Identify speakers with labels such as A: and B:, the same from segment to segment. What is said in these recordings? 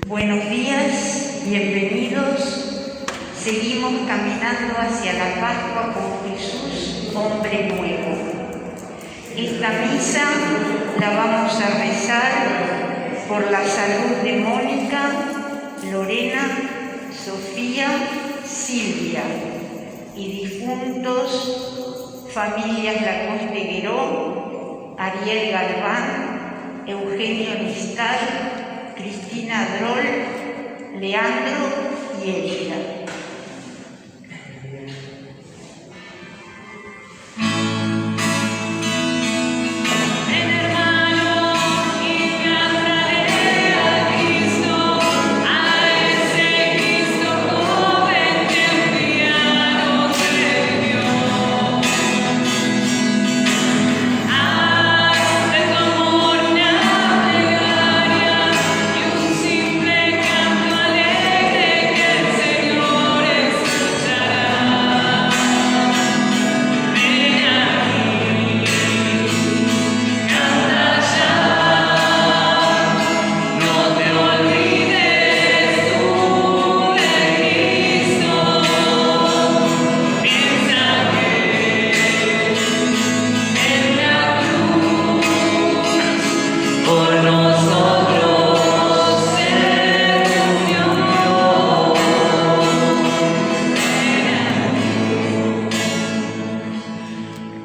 A: Buenos días, bienvenidos. Seguimos caminando hacia la Pascua con Jesús, hombre nuevo. Esta misa la vamos a rezar por la salud de Mónica, Lorena, Sofía, Silvia y difuntos, familias Lacoste Gueró, Ariel Galván, Eugenio Nistal, Cristina Droll, Leandro y Elida.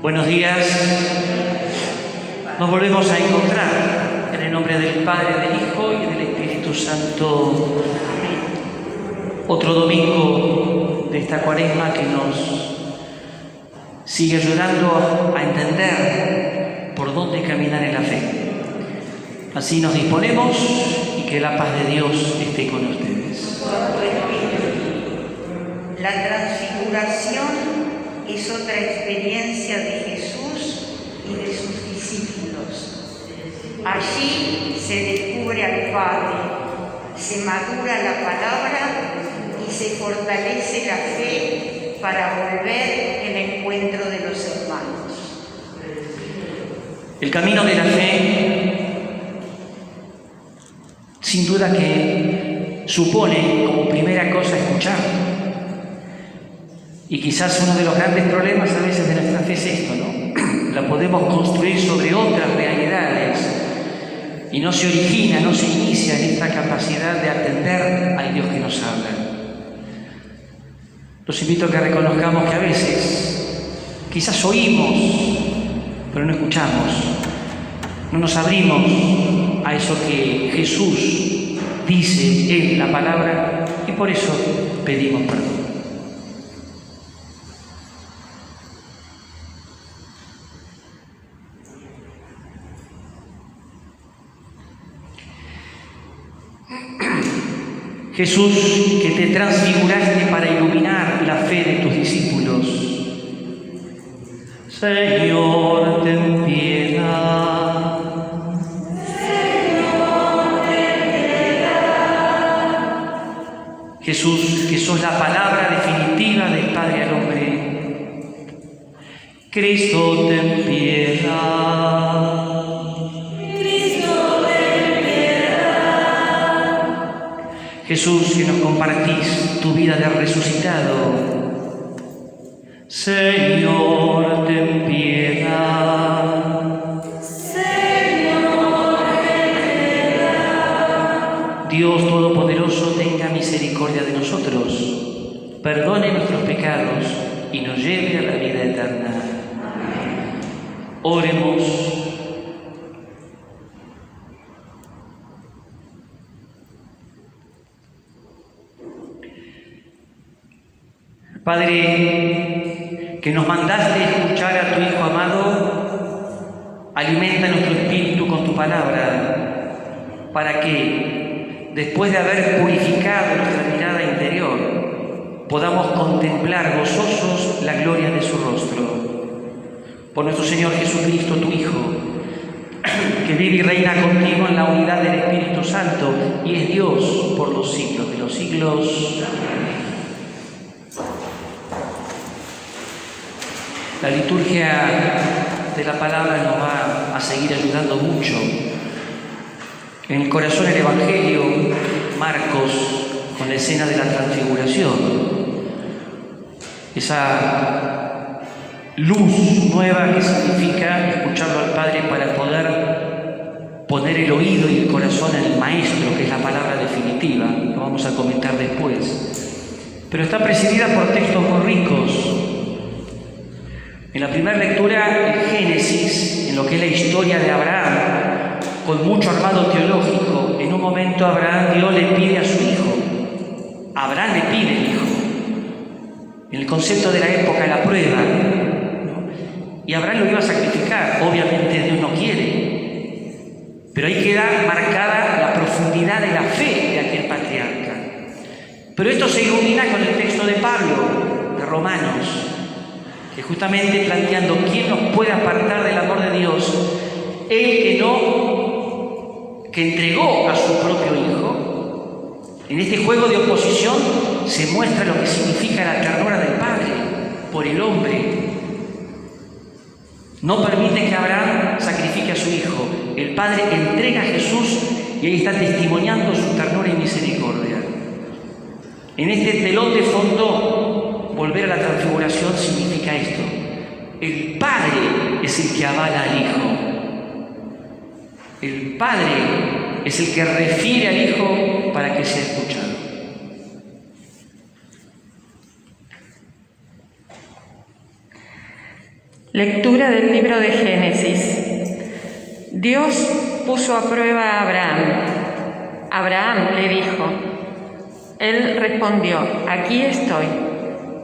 B: Buenos días, nos volvemos a encontrar en el nombre del Padre, del Hijo y del Espíritu Santo. Otro domingo de esta cuaresma que nos sigue ayudando a entender por dónde caminar en la fe. Así nos disponemos y que la paz de Dios esté con ustedes.
A: La transfiguración es otra experiencia de Jesús y de sus discípulos. Allí se descubre al Padre, se madura la palabra y se fortalece la fe para volver en encuentro de los hermanos.
B: El camino de la fe, sin duda que supone como primera cosa escuchar. Y quizás uno de los grandes problemas a veces de nuestra fe es esto, ¿no? La podemos construir sobre otras realidades y no se origina, no se inicia en esta capacidad de atender al Dios que nos habla. Los invito a que reconozcamos que a veces quizás oímos, pero no escuchamos, no nos abrimos a eso que Jesús dice en la palabra y por eso pedimos perdón. Jesús, que te transfiguraste para iluminar la fe de tus discípulos. Señor, ten piedad.
A: Señor, ten piedad.
B: Jesús, que sos la palabra definitiva del Padre al hombre. Cristo, ten piedad. Jesús, que nos compartís tu vida de resucitado. Señor, ten piedad.
A: Señor, ten piedad.
B: Dios Todopoderoso, tenga misericordia de nosotros, perdone nuestros pecados y nos lleve a la vida eterna. Amén. Oremos. Padre, que nos mandaste escuchar a tu Hijo amado, alimenta nuestro espíritu con tu palabra, para que, después de haber purificado nuestra mirada interior, podamos contemplar gozosos la gloria de su rostro. Por nuestro Señor Jesucristo, tu Hijo, que vive y reina contigo en la unidad del Espíritu Santo y es Dios por los siglos de los siglos. Amén. La liturgia de la palabra nos va a seguir ayudando mucho. En el corazón del Evangelio Marcos con la escena de la transfiguración. Esa luz nueva que significa escucharlo al Padre para poder poner el oído y el corazón en el Maestro, que es la palabra definitiva. Lo vamos a comentar después. Pero está presidida por textos muy ricos. En la primera lectura, el Génesis, en lo que es la historia de Abraham, con mucho armado teológico, en un momento Dios le pide a su hijo. Abraham le pide el hijo. En el concepto de la época, la prueba, ¿no? Y Abraham lo iba a sacrificar. Obviamente Dios no quiere. Pero ahí queda marcada la profundidad de la fe de aquel patriarca. Pero esto se ilumina con el texto de Pablo, de Romanos, que justamente planteando quién nos puede apartar del amor de Dios, el que entregó a su propio Hijo. En este juego de oposición se muestra lo que significa la ternura del Padre por el hombre. No permite que Abraham sacrifique a su hijo. El Padre entrega a Jesús y ahí está testimoniando su ternura y misericordia. En este telón de fondo, volver a la transfiguración significa esto. El Padre es el que avala al Hijo. El Padre es el que refiere al Hijo para que sea escuchado.
C: Lectura del libro de Génesis. Dios puso a prueba a Abraham. Abraham le dijo. Él respondió, aquí estoy.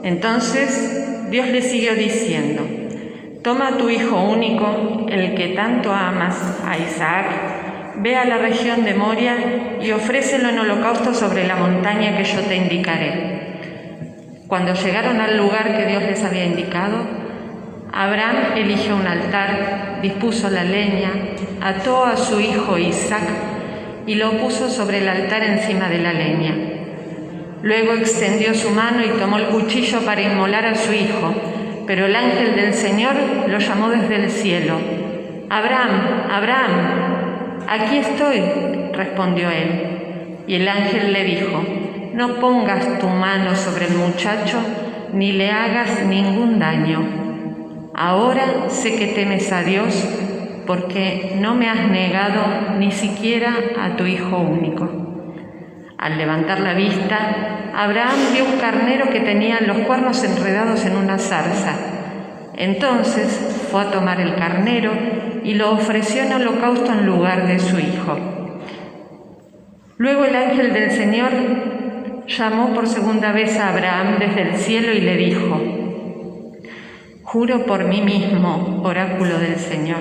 C: Entonces Dios le siguió diciendo, toma a tu hijo único, el que tanto amas, a Isaac, ve a la región de Moria y ofrécelo en holocausto sobre la montaña que yo te indicaré. Cuando llegaron al lugar que Dios les había indicado, Abraham eligió un altar, dispuso la leña, ató a su hijo Isaac y lo puso sobre el altar encima de la leña. Luego extendió su mano y tomó el cuchillo para inmolar a su hijo, pero el ángel del Señor lo llamó desde el cielo. «Abraham, Abraham». «Aquí estoy», respondió él. Y el ángel le dijo, «No pongas tu mano sobre el muchacho, ni le hagas ningún daño. Ahora sé que temes a Dios, porque no me has negado ni siquiera a tu hijo único». Al levantar la vista, Abraham vio un carnero que tenía los cuernos enredados en una zarza. Entonces fue a tomar el carnero y lo ofreció en holocausto en lugar de su hijo. Luego el ángel del Señor llamó por segunda vez a Abraham desde el cielo y le dijo, «Juro por mí mismo, oráculo del Señor,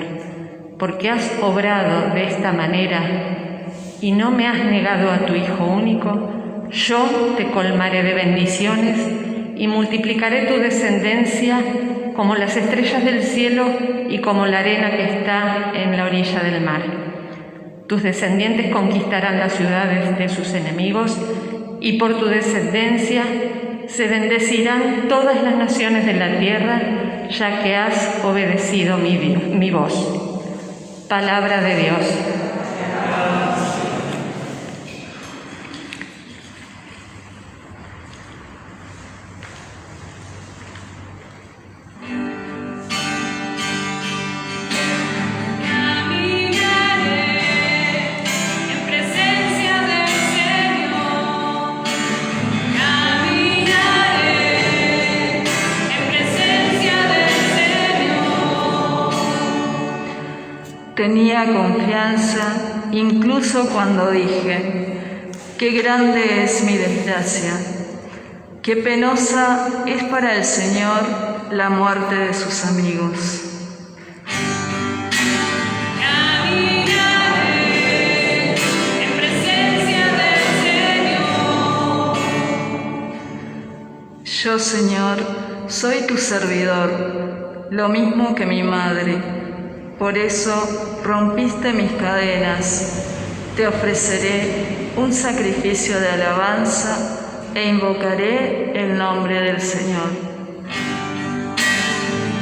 C: porque has obrado de esta manera y no me has negado a tu hijo único, yo te colmaré de bendiciones y multiplicaré tu descendencia como las estrellas del cielo y como la arena que está en la orilla del mar. Tus descendientes conquistarán las ciudades de sus enemigos y por tu descendencia se bendecirán todas las naciones de la tierra, ya que has obedecido mi voz». Palabra de Dios. Tenía confianza incluso cuando dije, qué grande es mi desgracia, qué penosa es para el Señor la muerte de sus amigos.
D: Caminaré en presencia del Señor.
C: Yo, Señor, soy tu servidor, lo mismo que mi madre. Por eso rompiste mis cadenas, te ofreceré un sacrificio de alabanza e invocaré el nombre del Señor.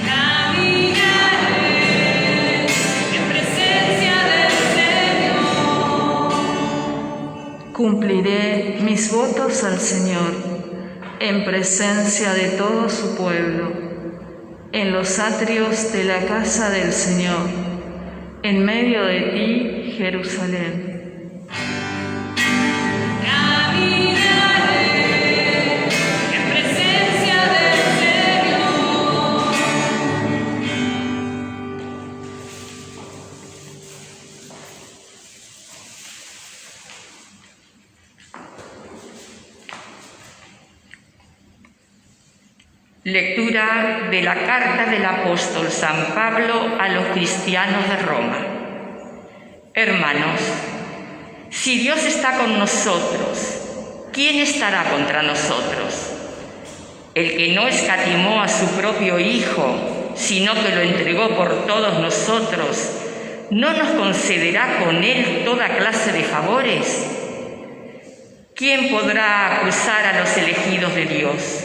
D: Caminaré en presencia del Señor.
E: Cumpliré mis votos al Señor en presencia de todo su pueblo, en los atrios de la casa del Señor, en medio de ti, Jerusalén.
D: Caminaré en presencia del Señor.
A: Lectura de la carta del apóstol San Pablo a los cristianos de Roma. Hermanos, si Dios está con nosotros, ¿quién estará contra nosotros? El que no escatimó a su propio Hijo, sino que lo entregó por todos nosotros, ¿no nos concederá con Él toda clase de favores? ¿Quién podrá acusar a los elegidos de Dios?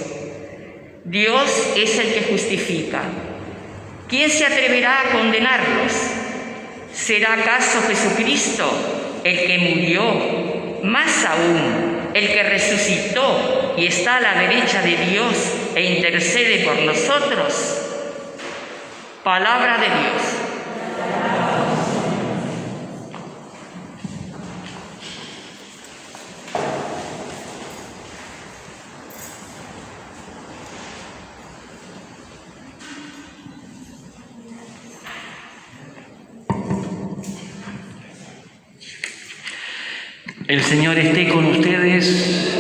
A: Dios es el que justifica. ¿Quién se atreverá a condenarlos? ¿Será acaso Jesucristo el que murió? Más aún, el que resucitó y está a la derecha de Dios e intercede por nosotros. Palabra de Dios.
B: El Señor esté con ustedes.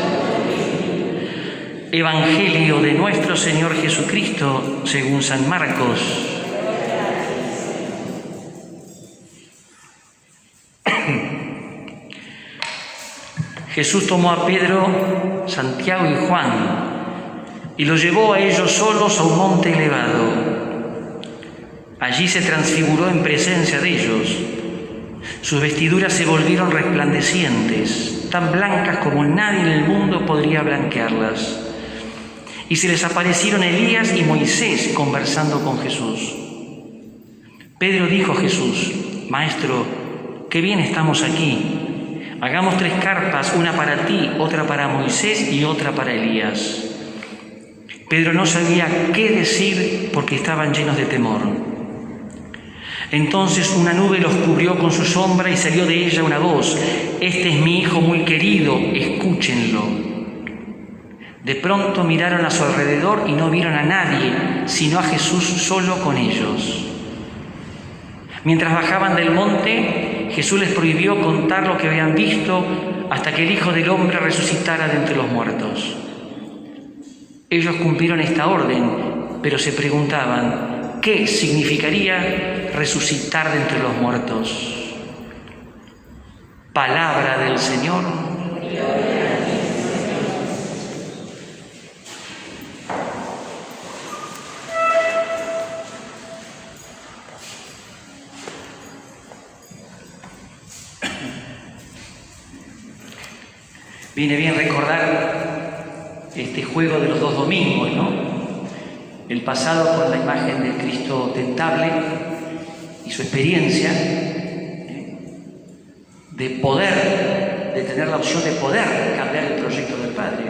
B: Evangelio de nuestro Señor Jesucristo según San Marcos. Jesús tomó a Pedro, Santiago y Juan y los llevó a ellos solos a un monte elevado. Allí se transfiguró en presencia de ellos. Sus vestiduras se volvieron resplandecientes, tan blancas como nadie en el mundo podría blanquearlas. Y se les aparecieron Elías y Moisés conversando con Jesús. Pedro dijo a Jesús: Maestro, qué bien estamos aquí. Hagamos 3 carpas, una para ti, otra para Moisés y otra para Elías. Pedro no sabía qué decir porque estaban llenos de temor. Entonces una nube los cubrió con su sombra y salió de ella una voz: Este es mi Hijo muy querido, escúchenlo. De pronto miraron a su alrededor y no vieron a nadie, sino a Jesús solo con ellos. Mientras bajaban del monte, Jesús les prohibió contar lo que habían visto hasta que el Hijo del Hombre resucitara de entre los muertos. Ellos cumplieron esta orden, pero se preguntaban: ¿qué significaría resucitar de entre los muertos? Palabra del Señor. Viene bien recordar este juego de los 2 domingos, ¿no? El pasado con la imagen del Cristo tentable y su experiencia de poder, de tener la opción de poder cambiar el proyecto del Padre,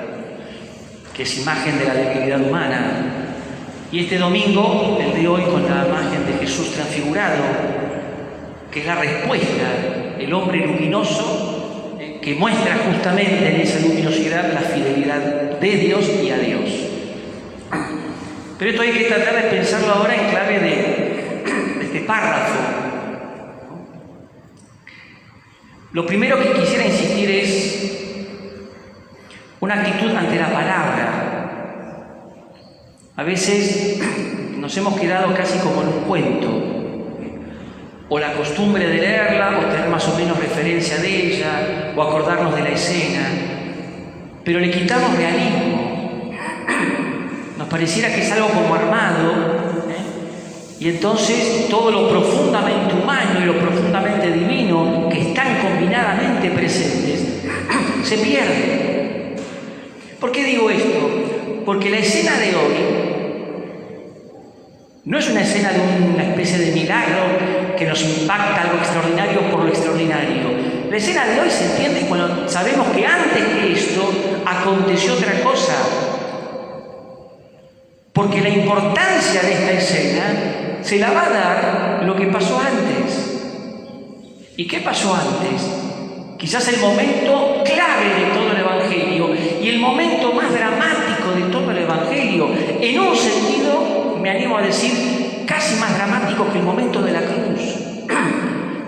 B: que es imagen de la debilidad humana. Y este domingo, el de hoy, con la imagen de Jesús transfigurado, que es la respuesta, el hombre luminoso, que muestra justamente en esa luminosidad la fidelidad de Dios y a Dios. Pero esto hay que tratar de pensarlo ahora en clave de este párrafo. Lo primero que quisiera insistir es una actitud ante la palabra. A veces nos hemos quedado casi como en un cuento, o la costumbre de leerla, o tener más o menos referencia de ella, o acordarnos de la escena, pero le quitamos realismo. Nos pareciera que es algo como armado, y entonces todo lo profundamente humano y lo profundamente divino, que están combinadamente presentes, se pierde. ¿Por qué digo esto? Porque la escena de hoy no es una escena de una especie de milagro que nos impacta algo extraordinario por lo extraordinario. La escena de hoy se entiende cuando sabemos que antes que esto aconteció otra cosa. Porque la importancia de esta escena se la va a dar lo que pasó antes. ¿Y qué pasó antes? Quizás el momento clave de todo el Evangelio y el momento más dramático de todo el Evangelio. En un sentido, me animo a decir, casi más dramático que el momento de la cruz,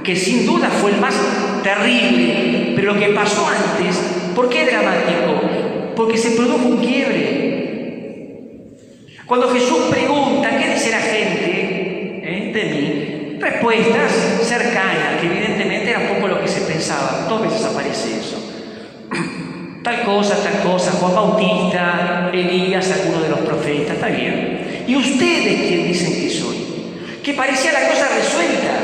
B: que sin duda fue el más terrible. Pero lo que pasó antes, ¿por qué dramático? Porque se produjo un quiebre. Cuando Jesús pregunta, ¿qué dice la gente de mí? Respuestas cercanas, que evidentemente era un poco lo que se pensaba. 2 veces aparece eso. Tal cosa, Juan Bautista, Elías, alguno de los profetas, está bien. ¿Y ustedes quién dicen que soy? Que parecía la cosa resuelta.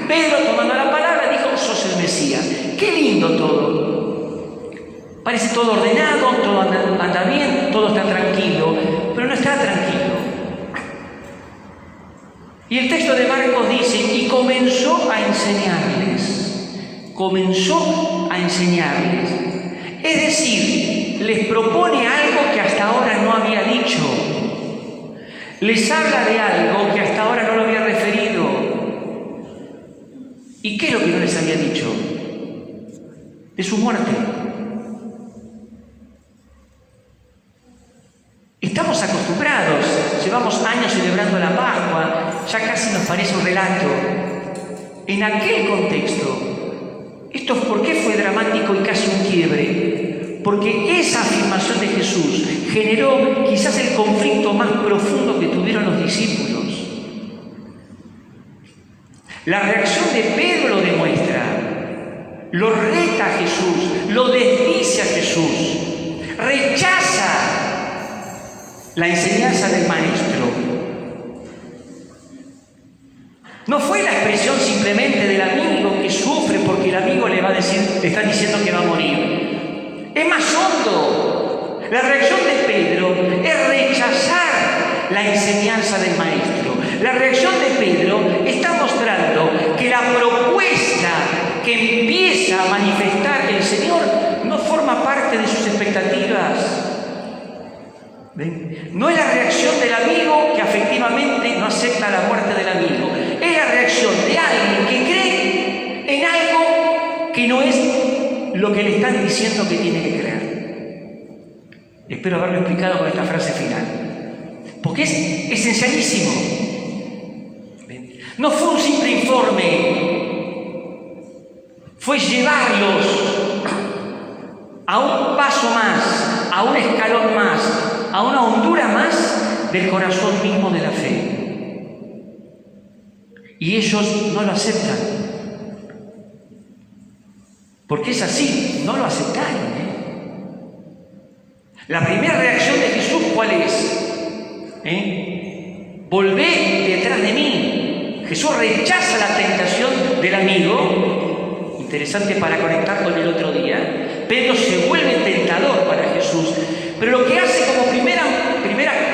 B: Pedro, tomando la palabra, dijo, sos el Mesías. Qué lindo todo. Parece todo ordenado, todo anda bien, todo está tranquilo, pero no está tranquilo. Y el texto de Marcos dice, y comenzó a enseñarles. Comenzó a enseñarles. Es decir, les propone algo que hasta ahora no había dicho. Les habla de algo que hasta ahora no lo había referido. ¿Y qué es lo que no les había dicho? De su muerte. Estamos acostumbrados, llevamos años celebrando la Pascua, ya casi nos parece un relato. En aquel contexto, ¿esto por qué fue dramático y casi un quiebre? Porque esa afirmación de Jesús generó quizás el conflicto más profundo que tuvieron los discípulos. La reacción de Pedro lo demuestra, lo reta a Jesús, lo desdice a Jesús, rechaza la enseñanza del Maestro. No fue la expresión simplemente del amigo que sufre porque el amigo le está diciendo que va a morir. Es más hondo. La reacción de Pedro es rechazar la enseñanza del Maestro. La reacción de Pedro está mostrando que la propuesta que empieza a manifestar el Señor no forma parte de sus expectativas. ¿Ven? No es la reacción del amigo que afectivamente no acepta la muerte del amigo. Es la reacción de alguien que cree en algo que no es lo que le están diciendo que tiene que creer. Espero haberlo explicado con esta frase final. Porque es esencialísimo. ¿Ven? No fue un simple informe. Fue llevarlos a un paso más, a un escalón más, a una hondura más del corazón mismo de la fe. Y ellos no lo aceptan. Porque es así, no lo aceptaron. La primera reacción de Jesús, ¿cuál es? Volvé detrás de mí. Jesús rechaza la tentación del amigo. Interesante para conectar con el otro día. Pedro se vuelve tentador para Jesús. Pero lo que hace como primera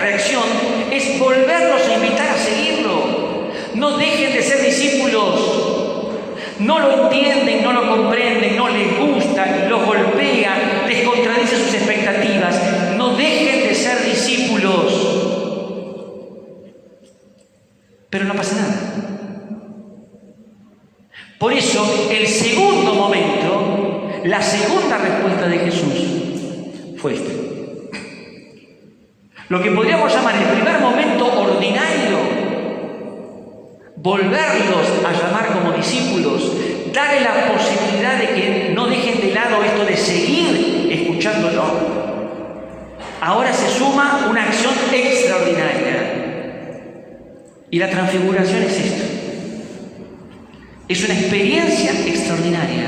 B: reacción es volverlos a invitar a seguirlo. No dejen de ser discípulos. No lo entienden, no lo comprenden, no les gusta, los golpea, les contradice sus expectativas. No dejen de ser discípulos. Pero no pasa nada. Por eso, el segundo momento, la segunda respuesta de Jesús fue esta. Lo que podríamos llamar el primer momento ordinario, volverlos a llamar como discípulos, darle la posibilidad de que no dejen de lado esto de seguir escuchándolo. Ahora se suma una acción extraordinaria. Y la transfiguración es esto. Es una experiencia extraordinaria,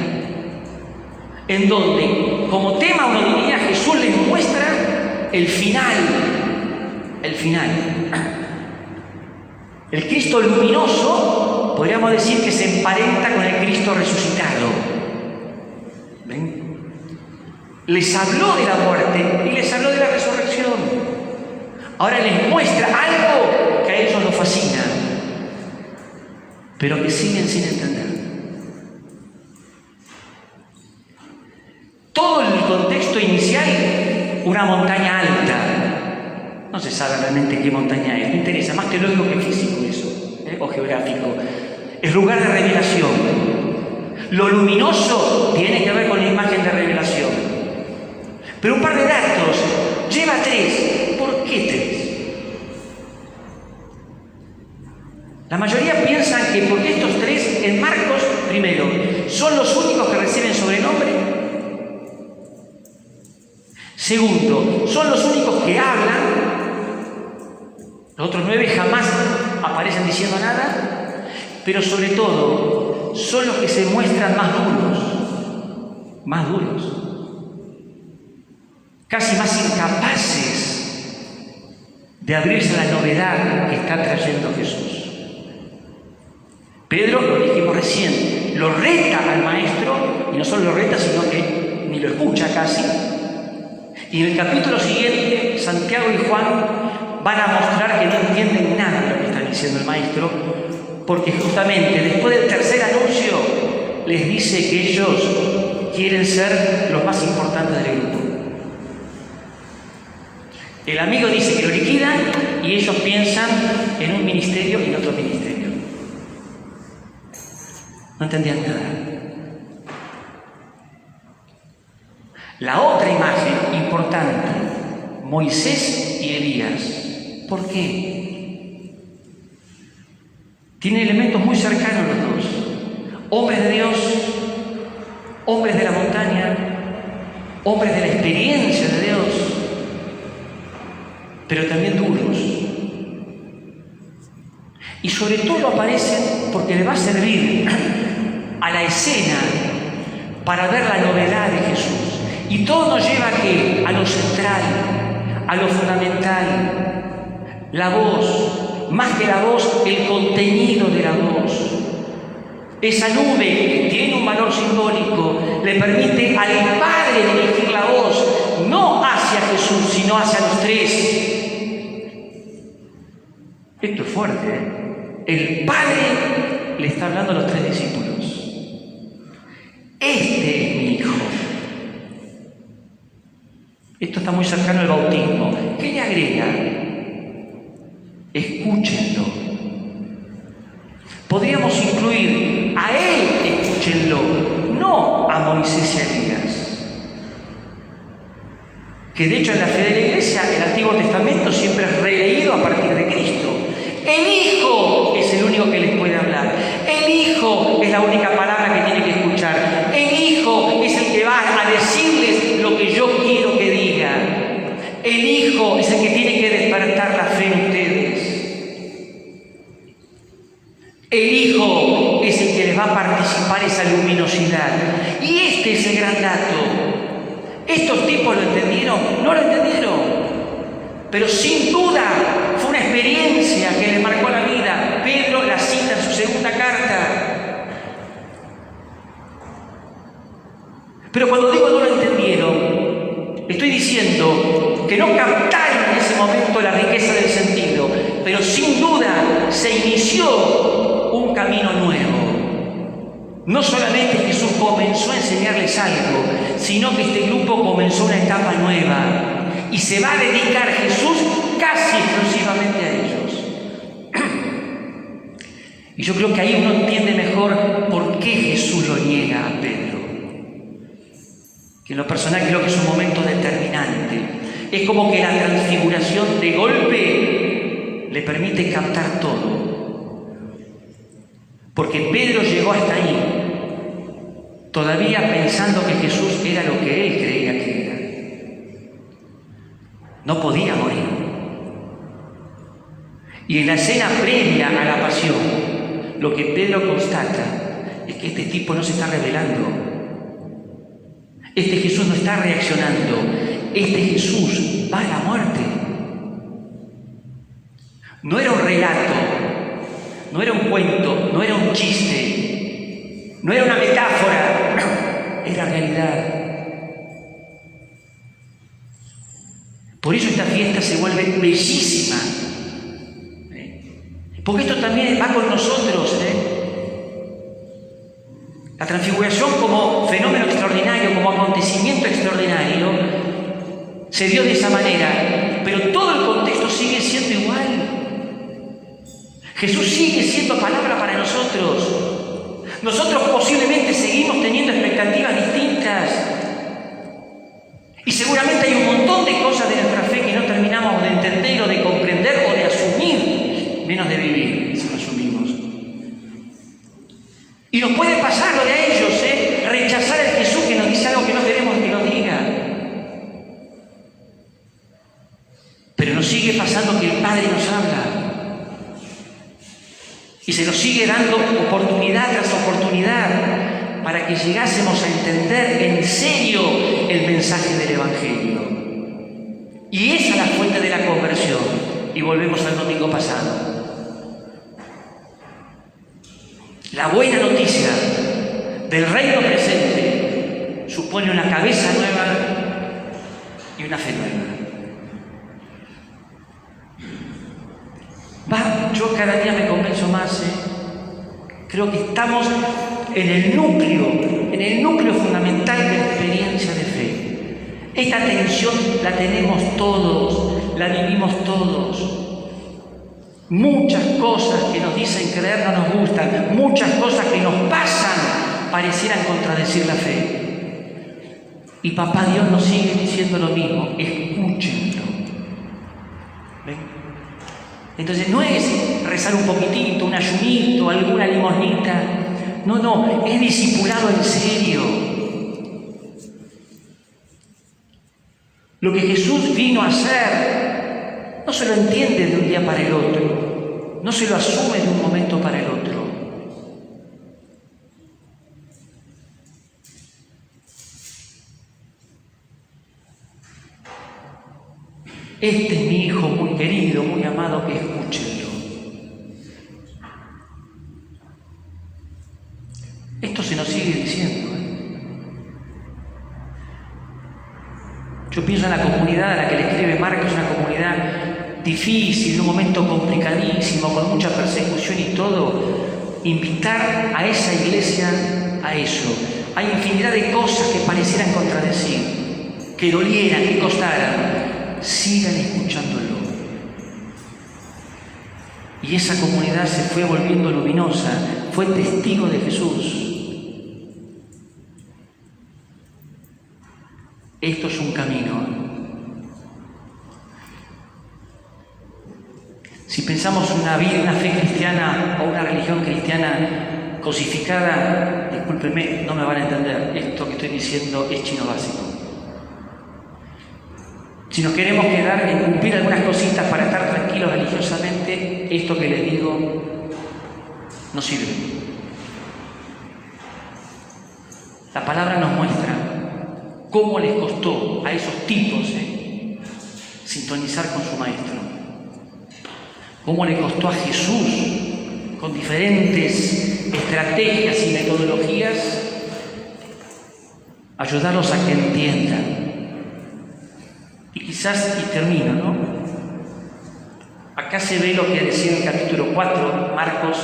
B: en donde, como tema uno diría, Jesús les muestra el final. El final. El Cristo luminoso, podríamos decir que se emparenta con el Cristo resucitado. ¿Ven? Les habló de la muerte y les habló de la resurrección. Ahora les muestra algo que a ellos los fascina, pero que siguen sin entender. contexto inicial, una montaña alta. No se sabe realmente qué montaña es, no interesa, más teológico que físico eso, o geográfico. Es lugar de revelación. Lo luminoso tiene que ver con la imagen de revelación. Pero un par de datos, lleva 3. ¿Por qué 3? La mayoría piensan que porque estos 3 en Marcos, primero, son los únicos que reciben sobrenombre. Segundo, son los únicos que hablan. Los otros 9 jamás aparecen diciendo nada. Pero sobre todo, son los que se muestran más duros, casi más incapaces de abrirse a la novedad que está trayendo Jesús. Pedro, lo dijimos recién, lo reta al maestro, y no solo lo reta, sino que ni lo escucha casi. Y en el capítulo siguiente, Santiago y Juan van a mostrar que no entienden nada de lo que está diciendo el maestro, porque justamente después del tercer anuncio les dice que ellos quieren ser los más importantes del grupo. El amigo dice que lo liquidan y ellos piensan en un ministerio y en otro ministerio. No entendían nada. La otra imagen importante, Moisés y Elías. ¿Por qué? Tienen elementos muy cercanos los dos. Hombres de Dios, hombres de la montaña, hombres de la experiencia de Dios, pero también duros. Y sobre todo aparecen porque le va a servir a la escena para ver la novedad de Jesús. Y todo nos lleva ¿a qué? A lo central, a lo fundamental, la voz. Más que la voz, el contenido de la voz. Esa nube que tiene un valor simbólico le permite al Padre dirigir la voz, no hacia Jesús, sino hacia los 3. Esto es fuerte, ¿eh? El Padre le está hablando a los 3 discípulos. Este es mi Hijo. Esto está muy cercano al bautismo. ¿Qué le agrega? Escúchenlo. Podríamos incluir a Él, escúchenlo, no a Moisés y a Elías. Que de hecho en la fe de la Iglesia el Antiguo Testamento siempre es releído a partir de Cristo. El Hijo es el único que les puede hablar. El Hijo es la única palabra que tiene que escuchar. El Hijo es el que va a decirles lo que yo quiero que digan. El Hijo es el que tiene que despertar la fe en ustedes. El Hijo es el que les va a participar esa luminosidad. Y este es el gran dato. ¿Estos tipos lo entendieron? No lo entendieron. Pero sin duda fue una experiencia que le marcó la vida. Pedro la cita en su segunda carta. Pero cuando digo no lo entendieron, estoy diciendo que no captaron en ese momento la riqueza del sentido, pero sin duda se inició un camino nuevo. No solamente Jesús comenzó a enseñarles algo, sino que este grupo comenzó una etapa nueva y se va a dedicar Jesús casi exclusivamente a ellos. Y yo creo que ahí uno entiende mejor por qué Jesús lo niega a Pedro. Que en lo personal creo que es un momento determinante. Es como que la transfiguración de golpe le permite captar todo. Porque Pedro llegó hasta ahí, todavía pensando que Jesús era lo que él creía que era. No podía morir. Y en la escena previa a la pasión, lo que Pedro constata es que este tipo no se está revelando. Este Jesús no está reaccionando. Este Jesús va a la muerte. No era un relato, no era un cuento, no era un chiste, no era una metáfora, era realidad. Por eso esta fiesta se vuelve bellísima. Porque esto también va con nosotros. La transfiguración como fenómeno extraordinario, como acontecimiento extraordinario, se dio de esa manera, pero todo el contexto sigue siendo igual. Jesús sigue siendo palabra para nosotros. Nosotros posiblemente seguimos teniendo expectativas distintas y seguramente hay un montón de cosas de nuestra fe que no terminamos de entender o de comprender o de asumir, menos de vivir, si lo asumimos. Y nos puede pasar lo de a ellos, rechazar al Jesús que nos dice algo que no queremos que nos diga. Pero nos sigue pasando que el Padre nos habla y se nos sigue dando oportunidad tras oportunidad para que llegásemos a entender en serio el mensaje del Evangelio. Y esa es la fuente de la conversión. Y volvemos al domingo pasado. La buena noticia del reino presente supone una cabeza nueva y una fe nueva. Yo cada día me convenzo más, creo que estamos en el núcleo fundamental de la experiencia de fe. Esta tensión la tenemos todos, la vivimos todos. Muchas cosas que nos dicen creer no nos gustan, muchas cosas que nos pasan parecieran contradecir la fe. Y Papá Dios nos sigue diciendo lo mismo, escúchenlo. ¿Ven? Entonces no es rezar un poquitito, un ayunito, alguna limosnita. No, es discipulado en serio. Lo que Jesús vino a hacer no se lo entiende de un día para el otro, no se lo asume de un momento para el otro. Este es mi hijo muy querido, muy amado, que escúchenlo. Esto se nos sigue diciendo. Yo pienso en la comunidad a la que le escribe Marcos, una comunidad difícil, un momento complicadísimo, con mucha persecución y todo. Invitar a esa iglesia a eso. Hay infinidad de cosas que parecieran contradecir, que dolieran, que costaran. Sigan escuchándolo. Y esa comunidad se fue volviendo luminosa, fue testigo de Jesús. Esto es un camino. Si pensamos una vida, una fe cristiana o una religión cristiana cosificada, discúlpenme, no me van a entender, esto que estoy diciendo es chino básico. Si nos queremos quedar en cumplir algunas cositas para estar tranquilos religiosamente, esto que les digo no sirve. La palabra nos muestra cómo les costó a esos tipos sintonizar con su maestro. Cómo le costó a Jesús, con diferentes estrategias y metodologías, ayudarlos a que entiendan. Y quizás, y termino, ¿no? Acá se ve lo que decía en el capítulo 4, Marcos,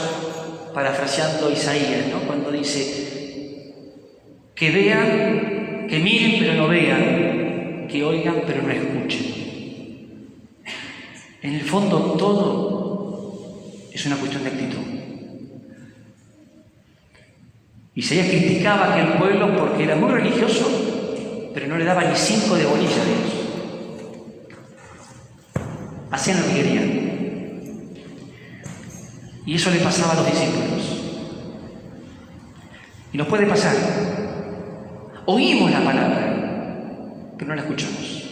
B: parafraseando Isaías, ¿no? Cuando dice, que vean, que miren pero no vean, que oigan pero no escuchen. En el fondo todo es una cuestión de actitud. Isaías criticaba a aquel pueblo porque era muy religioso, pero no le daba ni 5 de bolilla a Dios. Hacían lo que querían. Y eso le pasaba a los discípulos. Y nos puede pasar. Oímos la palabra, pero no la escuchamos.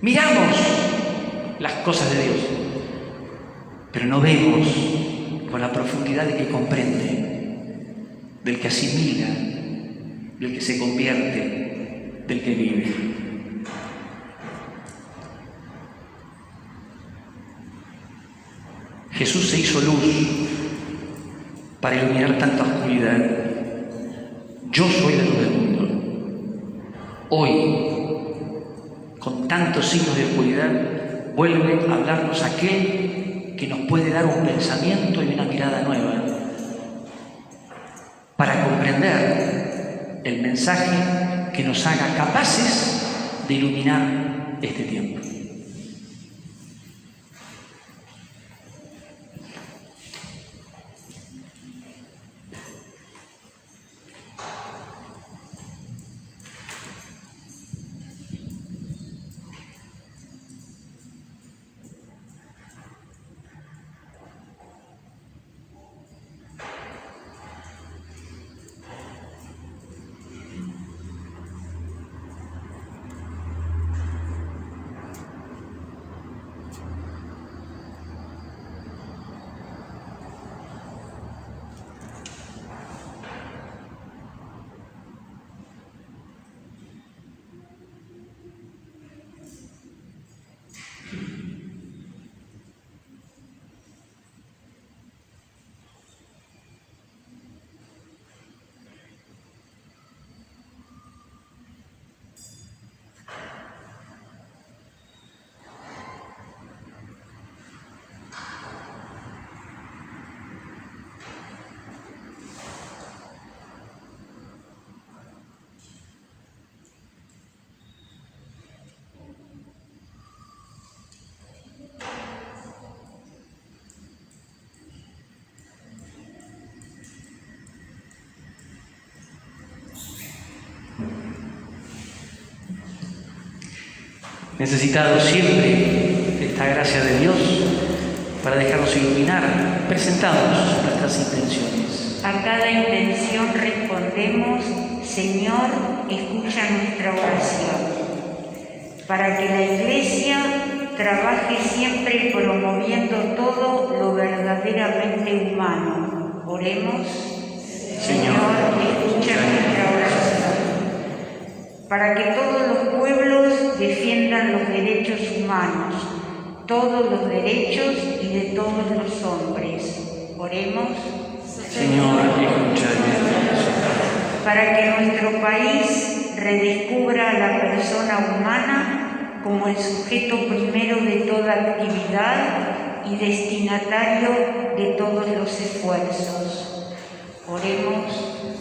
B: Miramos las cosas de Dios, pero no vemos con la profundidad de que comprende, del que asimila, del que se convierte, del que vive. Jesús se hizo luz para iluminar tanta oscuridad. Yo soy la luz del mundo. Hoy, con tantos signos de oscuridad, vuelve a hablarnos aquel que nos puede dar un pensamiento y una mirada nueva. para comprender el mensaje que nos haga capaces de iluminar este tiempo. Necesitados siempre de esta gracia de Dios para dejarnos iluminar, presentamos nuestras intenciones.
A: A cada intención respondemos: Señor, escucha nuestra oración. Para que la Iglesia trabaje siempre promoviendo todo lo verdaderamente humano. Oremos: Señor, escucha nuestra oración. Para que todos los pueblos defiendan los derechos humanos, todos los derechos y de todos los hombres. Oremos:
B: Señor, escucha nuestra oración.
A: Para que nuestro país redescubra a la persona humana como el sujeto primero de toda actividad y destinatario de todos los esfuerzos. Oremos: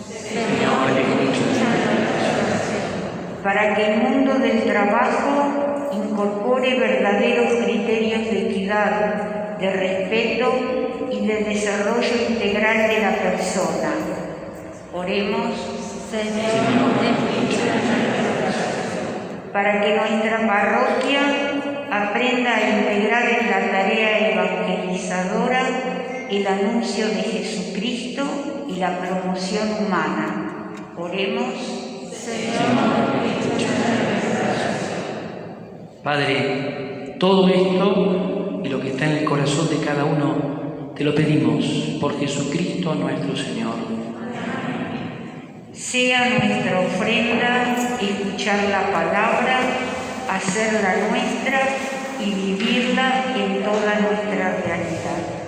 B: Señor, escucha nuestra oración.
A: Para que el mundo del trabajo incorpore verdaderos criterios de equidad, de respeto y de desarrollo integral de la persona. Oremos: para que nuestra parroquia aprenda a integrar en la tarea evangelizadora el anuncio de Jesucristo y la promoción humana. Oremos:
B: Padre, todo esto y lo que está en el corazón de cada uno te lo pedimos por Jesucristo nuestro Señor.
A: Sea nuestra ofrenda escuchar la palabra, hacerla nuestra y vivirla en toda nuestra realidad.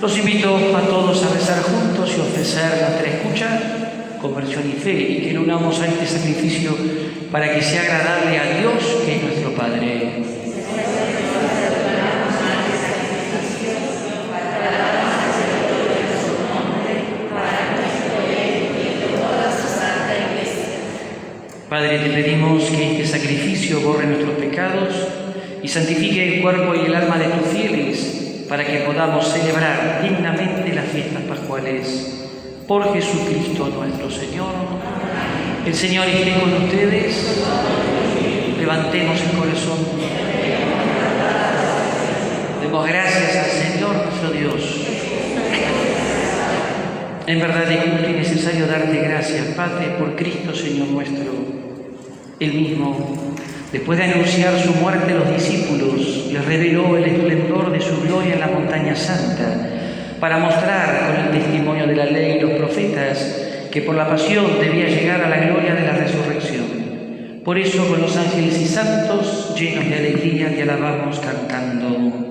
B: Los invito a todos a rezar juntos y ofrecer nuestra escucha, conversión y fe, y que lo unamos a este sacrificio para que sea agradable a Dios, que es nuestro Padre. Padre, te pedimos que este sacrificio borre nuestros pecados y santifique el cuerpo y el alma de tus fieles, para que podamos celebrar dignamente las fiestas pascuales. Por Jesucristo nuestro Señor. El Señor esté con ustedes. Levantemos el corazón. Demos gracias al Señor nuestro Dios. En verdad es justo y necesario darte gracias, Padre, por Cristo Señor nuestro. Él mismo, después de anunciar su muerte a los discípulos, les reveló el esplendor de su gloria en la montaña santa, para mostrar con el testimonio de la ley y los profetas que por la pasión debía llegar a la gloria de la resurrección. Por eso, con los ángeles y santos, llenos de alegría, te alabamos cantando.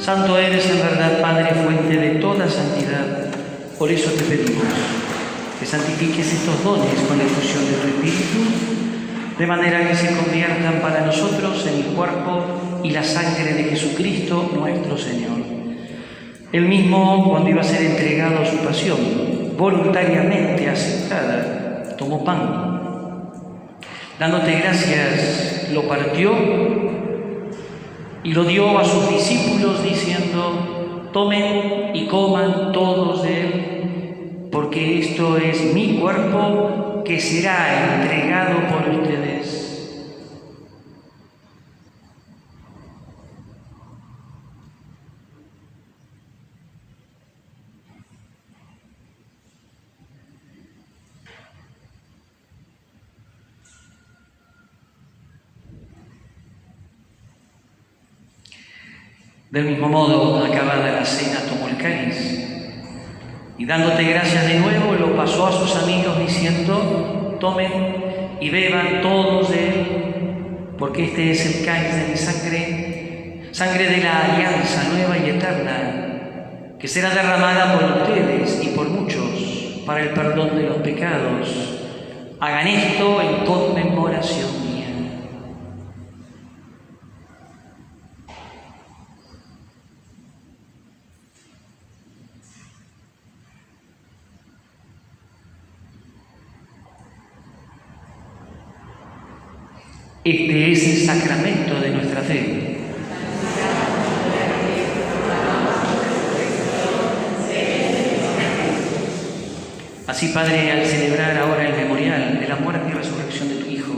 B: Santo eres en verdad, Padre, fuente de toda santidad. Por eso te pedimos que santifiques estos dones con la efusión de tu Espíritu, de manera que se conviertan para nosotros en el cuerpo y la sangre de Jesucristo nuestro Señor. Él mismo, cuando iba a ser entregado a su pasión, voluntariamente aceptada, tomó pan. Dándote gracias, lo partió y lo dio a sus discípulos diciendo: tomen y coman todos de él, porque esto es mi cuerpo que será entregado por ustedes. Del mismo modo, acabada la cena, tomó el cáliz y dándote gracias de nuevo, lo pasó a sus amigos diciendo: tomen y beban todos de él, porque este es el cáliz de mi sangre, sangre de la alianza nueva y eterna, que será derramada por ustedes y por muchos para el perdón de los pecados. Hagan esto en conmemoración mía. Este es el sacramento de nuestra fe. Así, Padre, al celebrar ahora el memorial de la muerte y resurrección de tu Hijo,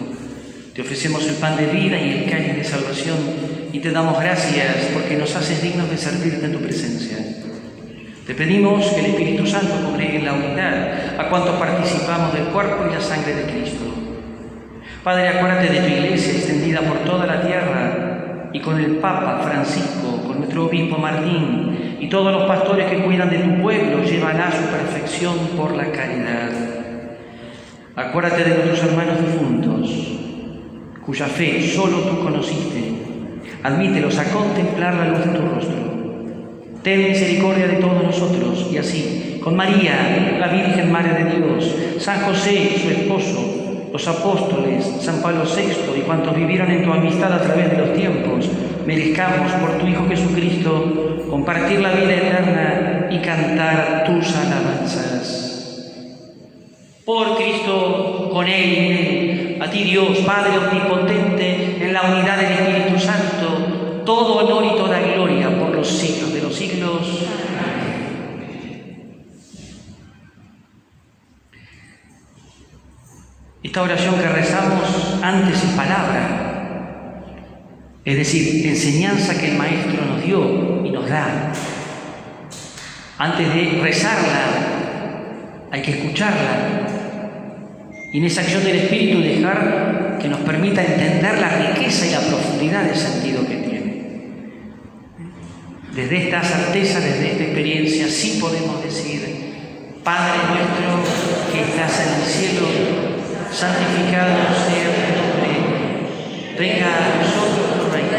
B: te ofrecemos el pan de vida y el cáliz de salvación y te damos gracias porque nos haces dignos de servirte en tu presencia. Te pedimos que el Espíritu Santo congregue en la unidad a cuantos participamos del cuerpo y la sangre de Cristo. Padre, acuérdate de tu Iglesia extendida por toda la tierra y con el Papa Francisco, con nuestro obispo Martín y todos los pastores que cuidan de tu pueblo, llévala a su perfección por la caridad. Acuérdate de nuestros hermanos difuntos, cuya fe solo tú conociste. Admítelos a contemplar la luz de tu rostro. Ten misericordia de todos nosotros y así, con María, la Virgen Madre de Dios, San José, su esposo, los apóstoles, San Pablo VI y cuantos vivieron en tu amistad a través de los tiempos, merezcamos por tu Hijo Jesucristo compartir la vida eterna y cantar tus alabanzas. Por Cristo, con Él y en Él, a ti Dios, Padre omnipotente, en la unidad del Espíritu Santo, todo honor y toda gloria por los siglos de los siglos. Esta oración que rezamos antes es palabra, es decir, enseñanza que el Maestro nos dio y nos da. Antes de rezarla, hay que escucharla. Y en esa acción del Espíritu dejar que nos permita entender la riqueza y la profundidad del sentido que tiene. Desde esta certeza, desde esta experiencia, sí podemos decir: Padre nuestro que estás en el cielo, santificado sea tu nombre, venga a nosotros tu reino,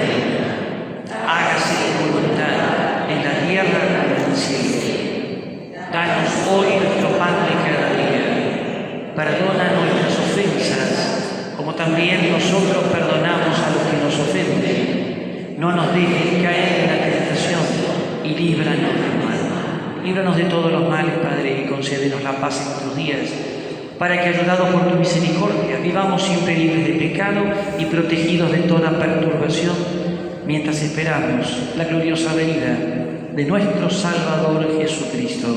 B: hágase tu voluntad en la tierra como en el cielo. Danos hoy nuestro pan de cada día, perdona nuestras ofensas, como también nosotros perdonamos a los que nos ofenden. No nos dejes caer en la tentación y líbranos del mal. Líbranos de todos los males, Padre, y concédenos la paz en nuestros días, para que, ayudados por tu misericordia, vivamos siempre libres de pecado y protegidos de toda perturbación, mientras esperamos la gloriosa venida de nuestro Salvador Jesucristo.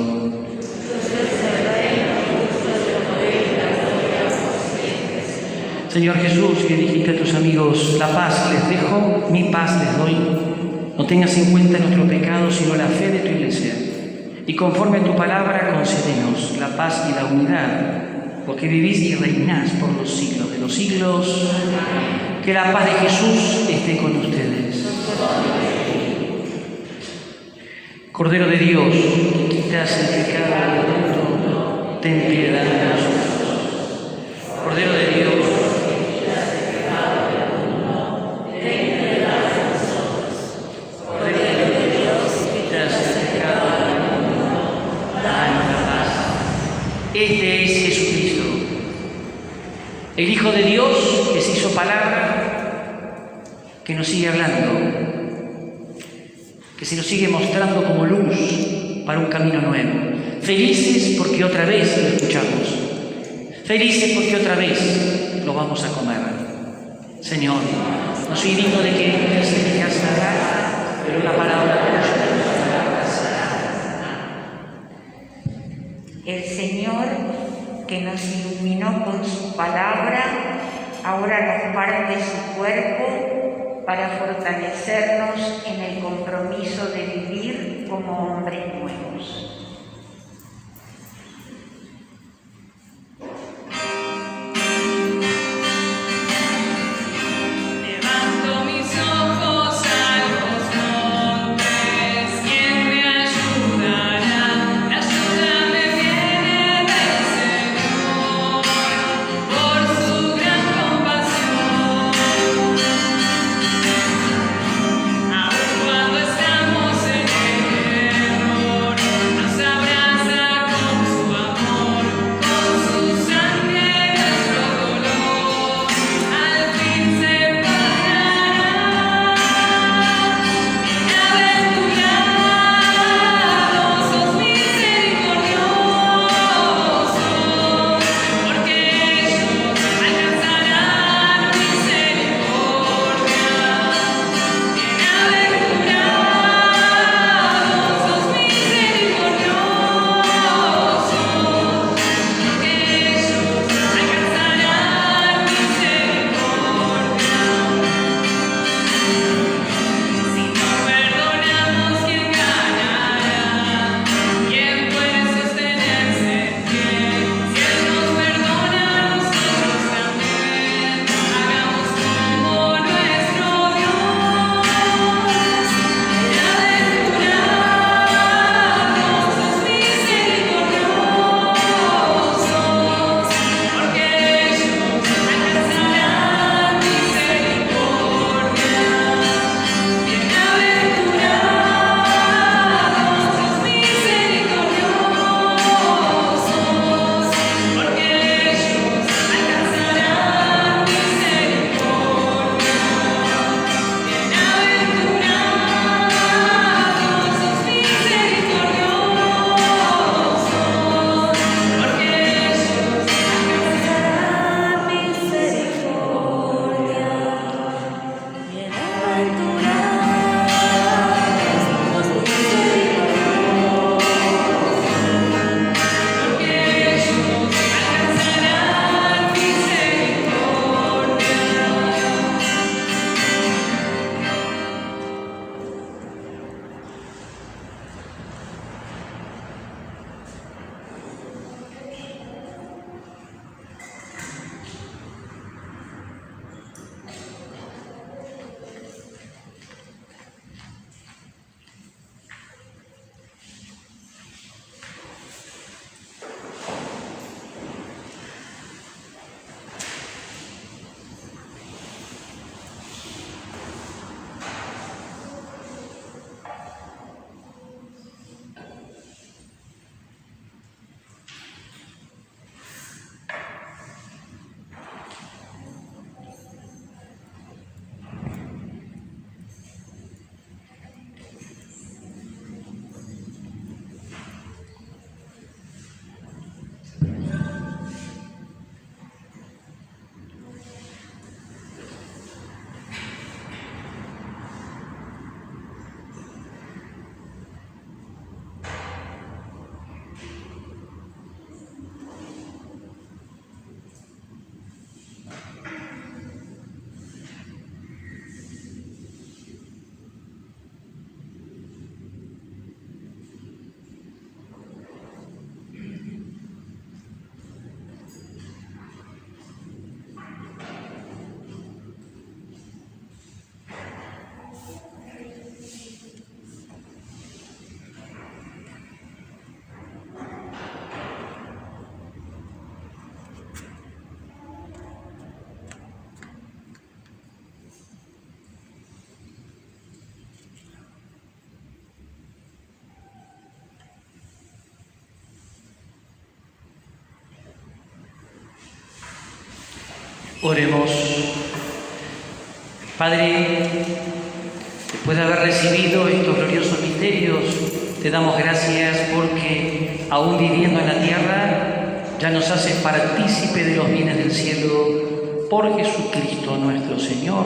B: Señor Jesús, que dijiste a tus amigos: la paz les dejo, mi paz les doy. No tengas en cuenta nuestro pecado, sino la fe de tu Iglesia. Y conforme a tu palabra, concédenos la paz y la unidad, porque vivís y reinás por los siglos de los siglos. Que la paz de Jesús esté con ustedes. Cordero de Dios, que quitas el pecado del mundo, ten piedad de nosotros. Cordero de Dios, este es Jesucristo, el Hijo de Dios que se hizo palabra, que nos sigue hablando, que se nos sigue mostrando como luz para un camino nuevo. Felices porque otra vez lo escuchamos, felices porque otra vez lo vamos a comer. Señor, no soy digno de que entres en mi casa, pero la palabra tuya.
A: El Señor, que nos iluminó con su palabra, ahora nos parte su cuerpo para fortalecernos en el compromiso de vivir como hombres nuevos.
D: Levanto mis ojos a los montes, ¿quién me ayudará? La ayuda me viene del Señor, por su gran compasión. Aun cuando estamos en el error,
B: Oremos. Padre, después de haber recibido estos gloriosos misterios, te damos gracias porque, aún viviendo en la tierra, ya nos haces partícipe de los bienes del cielo por Jesucristo nuestro Señor.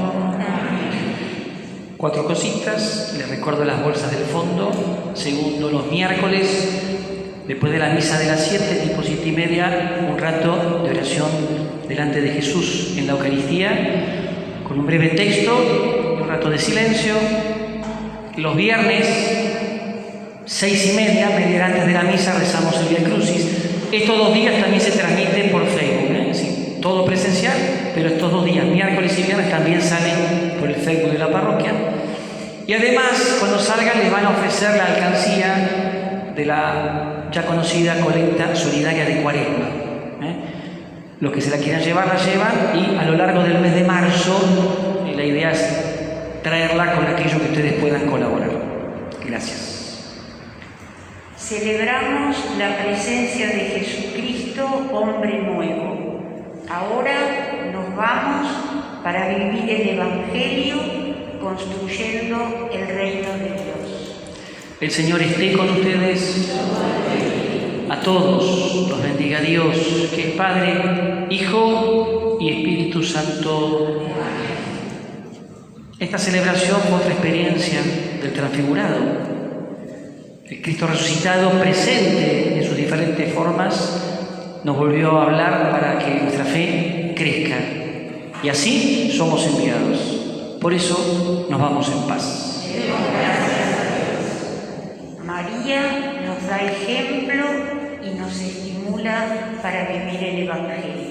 B: Cuatro cositas, les recuerdo las bolsas del fondo. Segundo, los miércoles, después de la misa de las 7, tipo 7:30, un rato de oración delante de Jesús en la Eucaristía, con un breve texto y un rato de silencio. Los viernes, 6:30, media hora antes de la misa, rezamos el Vía Crucis. Estos 2 días también se transmiten por Facebook, sí, todo presencial, pero estos 2 días, miércoles y viernes, también salen por el Facebook de la parroquia. Y además, cuando salgan, les van a ofrecer la alcancía de la ya conocida colecta solidaria de Cuaresma. Los que se la quieran llevar, la llevan, y a lo largo del mes de marzo, la idea es traerla con aquello que ustedes puedan colaborar. Gracias.
A: Celebramos la presencia de Jesucristo, hombre nuevo. Ahora nos vamos para vivir el Evangelio, construyendo el reino de Dios.
B: El Señor esté con ustedes. A todos los bendiga Dios, que es Padre, Hijo y Espíritu Santo. Esta celebración fue otra experiencia del transfigurado. El Cristo resucitado, presente en sus diferentes formas, nos volvió a hablar para que nuestra fe crezca. Y así somos enviados. Por eso nos vamos en paz.
A: María nos da ejemplo y nos estimula para vivir el Evangelio.